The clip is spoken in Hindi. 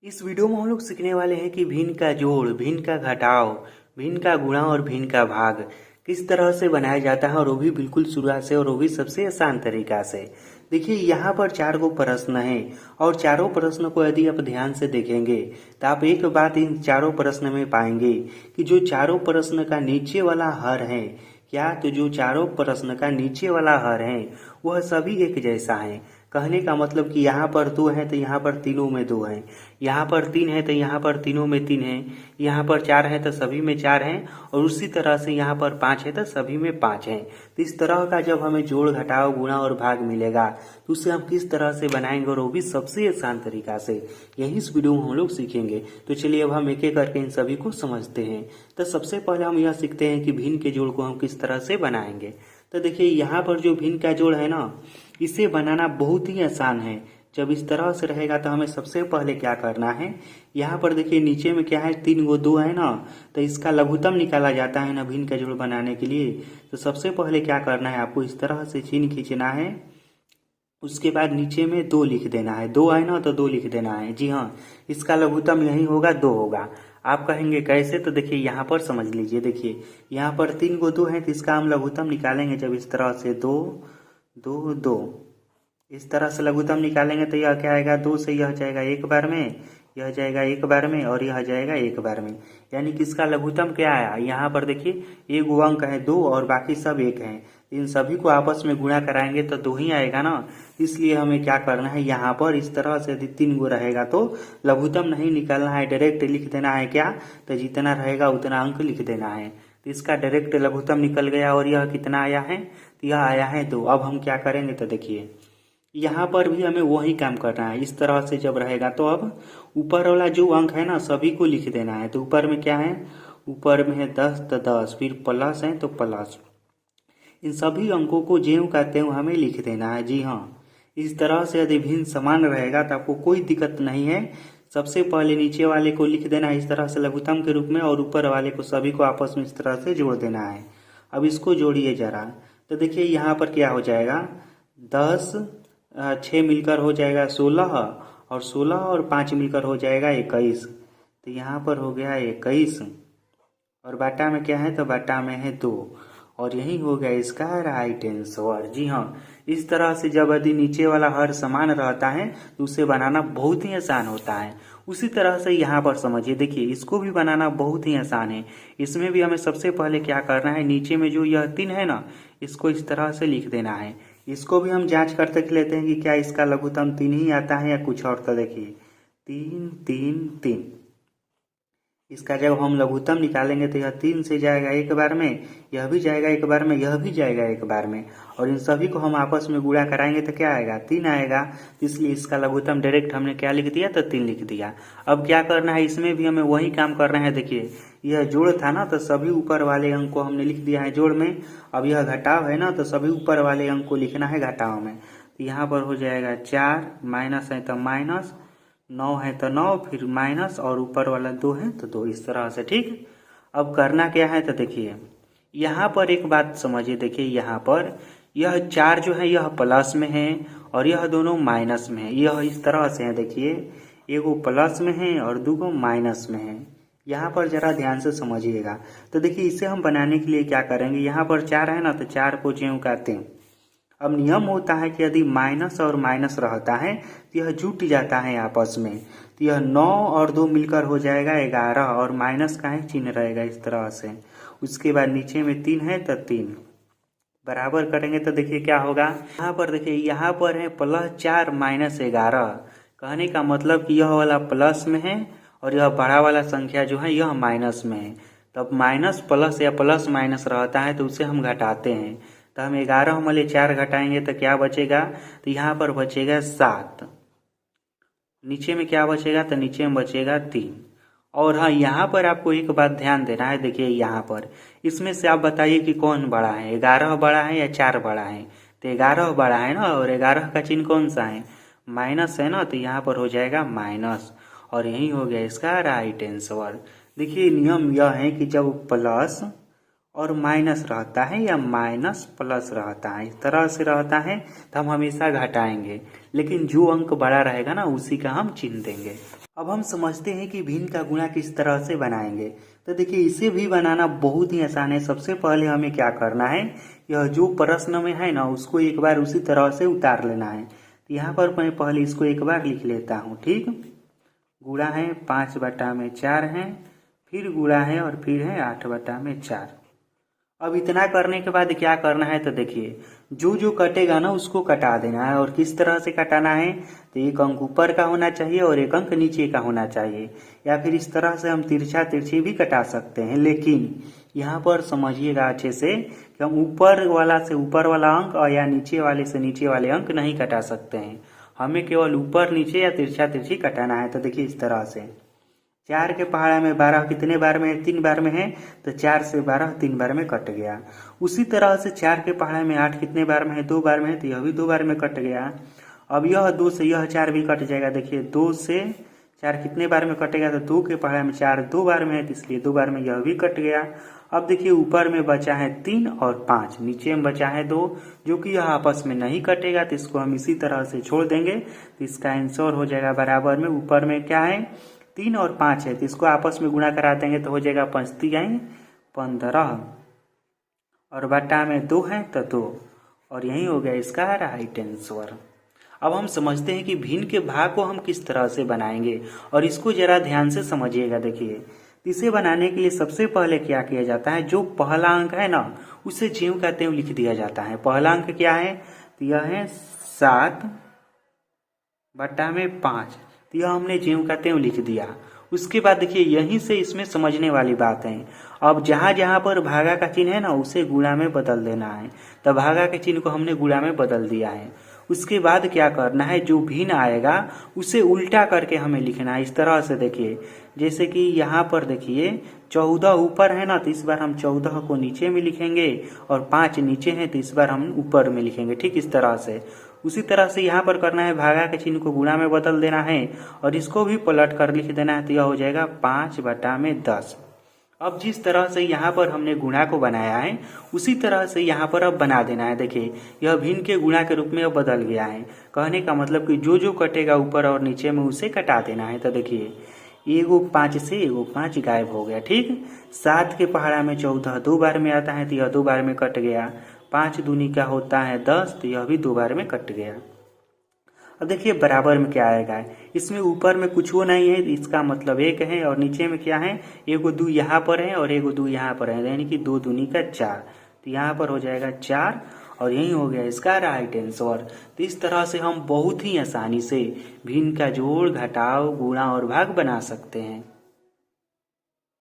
इस वीडियो में हम लोग सीखने वाले हैं कि भिन्न का जोड़, भिन्न का घटाव, भिन्न का गुणा और भिन्न का भाग किस तरह से बनाया जाता है, और वो भी बिल्कुल शुरुआत से, और वो भी सबसे आसान तरीका से। देखिए यहाँ पर 4 गो प्रश्न हैं और चारों प्रश्न को यदि आप ध्यान से देखेंगे तो आप एक बात इन चारों प्रश्न में पाएंगे कि जो चारों प्रश्न का नीचे वाला हर है, क्या तो जो चारों प्रश्न का नीचे वाला हर है वह सभी एक जैसा है। कहने का मतलब कि यहाँ पर 2 है तो यहाँ पर तीनों में 2 है, यहाँ पर 3 है तो यहाँ पर तीनों में 3 है, यहाँ पर 4 है तो सभी में 4 है, और उसी तरह से यहाँ पर 5 है तो सभी में 5 है। तो इस तरह का जब हमें जोड़, घटाव, गुणा और भाग मिलेगा तो उसे हम किस तरह से बनाएंगे, और वो भी सबसे आसान तरीका से, यही इस वीडियो में हम लोग सीखेंगे। तो चलिए अब हम एक एक करके इन सभी को समझते हैं। तो सबसे पहले हम यह सीखते हैं कि भिन्न के जोड़ को हम किस तरह से बनाएंगे। तो देखिए यहाँ पर जो भिन्न का जोड़ है ना, इसे बनाना बहुत ही आसान है। जब इस तरह से रहेगा तो हमें सबसे पहले क्या करना है, यहाँ पर देखिए नीचे में क्या है, 3 गो 2 है ना, तो इसका लघुत्तम निकाला जाता है ना भिन्न का जोड़ बनाने के लिए। तो सबसे पहले क्या करना है, आपको इस तरह से चिन्ह खींचना है, उसके बाद नीचे में 2 लिख देना है। 2 है ना तो 2 लिख देना है। जी हाँ, इसका लघुत्तम यही होगा, 2 होगा। आप कहेंगे कैसे, तो देखिए यहाँ पर समझ लीजिए। देखिए यहाँ पर 3 गो 2 है तो इसका हम लघुत्तम निकालेंगे जब इस तरह से 2 2 2 इस तरह से लघुत्तम निकालेंगे तो यह क्या आएगा, 2 से यह जाएगा एक बार में, यह जाएगा एक बार में, और यह जाएगा एक बार में। यानी कि इसका लघुत्तम क्या आया, यहाँ पर देखिए एक अंक है 2 और बाकी सब 1 है। इन सभी को आपस में गुणा कराएंगे तो 2 ही आएगा ना। इसलिए हमें क्या करना है, यहाँ पर इस तरह से यदि 3 गो रहेगा तो लघुत्तम नहीं निकालना है, डायरेक्ट लिख देना है। क्या, तो जितना रहेगा उतना अंक लिख देना है। तो इसका डायरेक्ट लघुत्तम निकल गया, और यह कितना आया है, तो यह आया है 2। अब हम क्या करेंगे, तो देखिए यहाँ पर भी हमें वही काम करना है। इस तरह से जब रहेगा तो अब ऊपर वाला जो अंक है ना सभी को लिख देना है। तो ऊपर में क्या है, ऊपर में है 10 तो 10, फिर प्लस है तो प्लस, इन सभी अंकों को ज्यों का त्यों हमें लिख देना है। जी हाँ, इस तरह से यदि भिन्न समान रहेगा तो आपको कोई दिक्कत नहीं है। सबसे पहले नीचे वाले को लिख देना है इस तरह से लघुत्तम के रूप में, और ऊपर वाले को सभी को आपस में इस तरह से जोड़ देना है। अब इसको जोड़िए जरा, तो देखिए यहाँ पर क्या हो जाएगा, 10 6 मिलकर हो जाएगा 16, और 16 और 5 मिलकर हो जाएगा 21। तो यहाँ पर हो गया 21, और बाटा में क्या है, तो बाटा में है 2, और यही हो गया इसका राइट आंसर। जी हाँ, इस तरह से जब यदि नीचे वाला हर समान रहता है तो उसे बनाना बहुत ही आसान होता है। उसी तरह से यहाँ पर समझिए, देखिए इसको भी बनाना बहुत ही आसान है। इसमें भी हमें सबसे पहले क्या करना है, नीचे में जो यह 3 है ना, इसको इस तरह से लिख देना है। इसको भी हम जांच करते लेते हैं कि क्या इसका लघुत्तम 3 ही आता है या कुछ और। तो देखिए 3 3 3, इसका जब हम लघुत्तम निकालेंगे तो यह 3 से जाएगा एक बार में, यह भी जाएगा एक बार में, यह भी जाएगा एक बार में, और इन सभी को हम आपस में गुणा कराएंगे तो क्या आएगा, 3 आएगा। तो इसलिए इसका लघुत्तम डायरेक्ट हमने क्या लिख दिया, तो 3 लिख दिया। अब क्या करना है, इसमें भी हमें वही काम करना है। देखिए यह जोड़ था ना, तो सभी ऊपर वाले अंक को हमने लिख दिया है जोड़ में। अब यह घटाव है ना, तो सभी ऊपर वाले अंक को लिखना है घटाव में। तो यहाँ पर हो जाएगा 4, माइनस है तो माइनस, 9 है तो 9, फिर माइनस, और ऊपर वाला 2 है तो 2, इस तरह से। ठीक, अब करना क्या है, तो देखिए यहाँ पर एक बात समझिए। देखिए यहाँ पर यह 4 जो है यह प्लस में है, और यह दोनों माइनस में है। यह इस तरह से है, देखिए एगो प्लस में है और 2 गो माइनस में है। यहाँ पर जरा ध्यान से समझिएगा। तो देखिए इसे हम बनाने के लिए क्या करेंगे, यहाँ पर 4 है ना, तो 4 को ज्यों का त्यों। अब नियम होता है कि यदि माइनस और माइनस रहता है तो यह जुट जाता है आपस में। तो यह 9 और 2 मिलकर हो जाएगा 11, और माइनस का ही चिन्ह रहेगा इस तरह से। उसके बाद नीचे में 3 है तो 3, बराबर करेंगे तो देखिए क्या होगा, यहाँ पर देखिए यहाँ पर है +4 -11। कहने का मतलब कि यह वाला प्लस में है और यह बड़ा वाला संख्या जो है यह माइनस में है। तब माइनस प्लस या प्लस माइनस रहता है तो उसे हम घटाते हैं। तो हम 11 में 4 घटाएंगे तो क्या बचेगा, तो यहाँ पर बचेगा 7। नीचे में क्या बचेगा, तो नीचे में बचेगा 3। और हाँ, यहाँ पर आपको एक बात ध्यान देना है। देखिए यहाँ पर इसमें से आप बताइए कि कौन बड़ा है, 11 बड़ा है या 4 बड़ा है। तो 11 बड़ा है ना, और 11 का चिन्ह कौन सा है, माइनस है ना, तो यहाँ पर हो जाएगा माइनस, और यही हो गया इसका राइट आंसर। देखिए नियम यह है कि जब प्लस और माइनस रहता है या माइनस प्लस रहता है, इस तरह से रहता है तो हम हमेशा घटाएंगे, लेकिन जो अंक बड़ा रहेगा ना उसी का हम चिन्ह देंगे। अब हम समझते हैं कि भिन्न का गुणा किस तरह से बनाएंगे। तो देखिए इसे भी बनाना बहुत ही आसान है। सबसे पहले हमें क्या करना है, यह जो प्रश्न में है ना उसको एक बार उसी तरह से उतार लेना है। तो यहाँ पर मैं पहले इसको एक बार लिख लेता हूँ, ठीक। गुणा है 5/4 है, फिर गुणा है और फिर है 8/4। अब इतना करने के बाद क्या करना है, तो देखिए जो जो कटेगा ना उसको कटा देना है। और किस तरह से कटाना है, तो एक अंक ऊपर का होना चाहिए और एक अंक नीचे का होना चाहिए, या फिर इस तरह से हम तिरछा तिरछी भी कटा सकते हैं। लेकिन यहाँ पर समझिएगा अच्छे से कि हम ऊपर वाला से ऊपर वाला अंक और या नीचे वाले से नीचे वाले अंक नहीं कटा सकते हैं। हमें केवल ऊपर नीचे या तिरछा तिरछी कटाना है। तो देखिए इस तरह से 4 के पहाड़ा में 12 कितने बार में है, 3 बार में है, तो 4 से 12 3 बार में कट गया। उसी तरह से 4 के पहाड़ा में 8 कितने बार में है, 2 बार में है, तो यह भी 2 बार में कट गया। अब यह 2 से यह 4 भी कट जाएगा। देखिए 2 से 4 कितने बार में कटेगा, तो 2 के पहाड़ा में 4 2 बार में है, तो इसलिए 2 बार में यह भी कट गया। अब देखिए ऊपर में बचा है 3 और 5, नीचे में बचा है 2, जो कि यह आपस में नहीं कटेगा, तो इसको हम इसी तरह से छोड़ देंगे। तो इसका आंसर हो जाएगा बराबर में, ऊपर में क्या है 3 और 5 है, तो इसको आपस में गुणा करा देंगे तो हो जाएगा 5 3 15 और बटा में 2 है तो 2, और यही हो गया इसका राइट आंसर। अब हम समझते हैं कि भिन्न के भाग को हम किस तरह से बनाएंगे, और इसको जरा ध्यान से समझिएगा। देखिए इसे बनाने के लिए सबसे पहले क्या किया जाता है, जो पहला अंक है ना उसे ज्यों का त्यों लिख दिया जाता है। पहला अंक क्या है, तो यह है 7/5, तो यह हमने ज्यों का त्यों लिख दिया। उसके बाद देखिए यहीं से इसमें समझने वाली बात है। अब जहां जहां पर भागा का चिन्ह है ना उसे गुणा में बदल देना है। तो भागा के चिन्ह को हमने गुणा में बदल दिया है। उसके बाद क्या करना है, जो भिन्न आएगा उसे उल्टा करके हमें लिखना है। इस तरह से देखिए, जैसे कि यहाँ पर देखिए 14 ऊपर है ना, तो इस बार हम 14 को नीचे में लिखेंगे, और 5 नीचे है तो इस बार हम ऊपर में लिखेंगे, ठीक इस तरह से। उसी तरह से यहाँ पर करना है, भागा के चिन्ह को गुणा में बदल देना है और इसको भी पलट कर लिख देना है, तो यह हो जाएगा 5/10। अब जिस तरह से यहाँ पर हमने गुणा को बनाया है उसी तरह से यहाँ पर अब बना देना है। देखिए यह भिन्न के गुणा के रूप में अब बदल गया है। कहने का मतलब कि जो जो कटेगा ऊपर और नीचे में उसे कटा देना है। तो देखिए एगो 5 से एगो 5 गायब हो गया, ठीक। 7 के पहाड़ा में 14 2 बार में आता है, तो यह 2 बार में कट गया। 5 दूनी का होता है 10, तो यह भी 2 बार में कट गया। अब देखिए बराबर में क्या आएगा, इसमें ऊपर में कुछ वो नहीं है, इसका मतलब 1 है, और नीचे में क्या है, एगो 2 यहाँ पर है और एगो 2 यहाँ पर है, यानी कि 2 दूनी का 4, तो यहाँ पर हो जाएगा 4, और यही हो गया इसका राइट आंसर। तो इस तरह से हम बहुत ही आसानी से भिन्न का जोड़, घटाव, गुणा और भाग बना सकते हैं।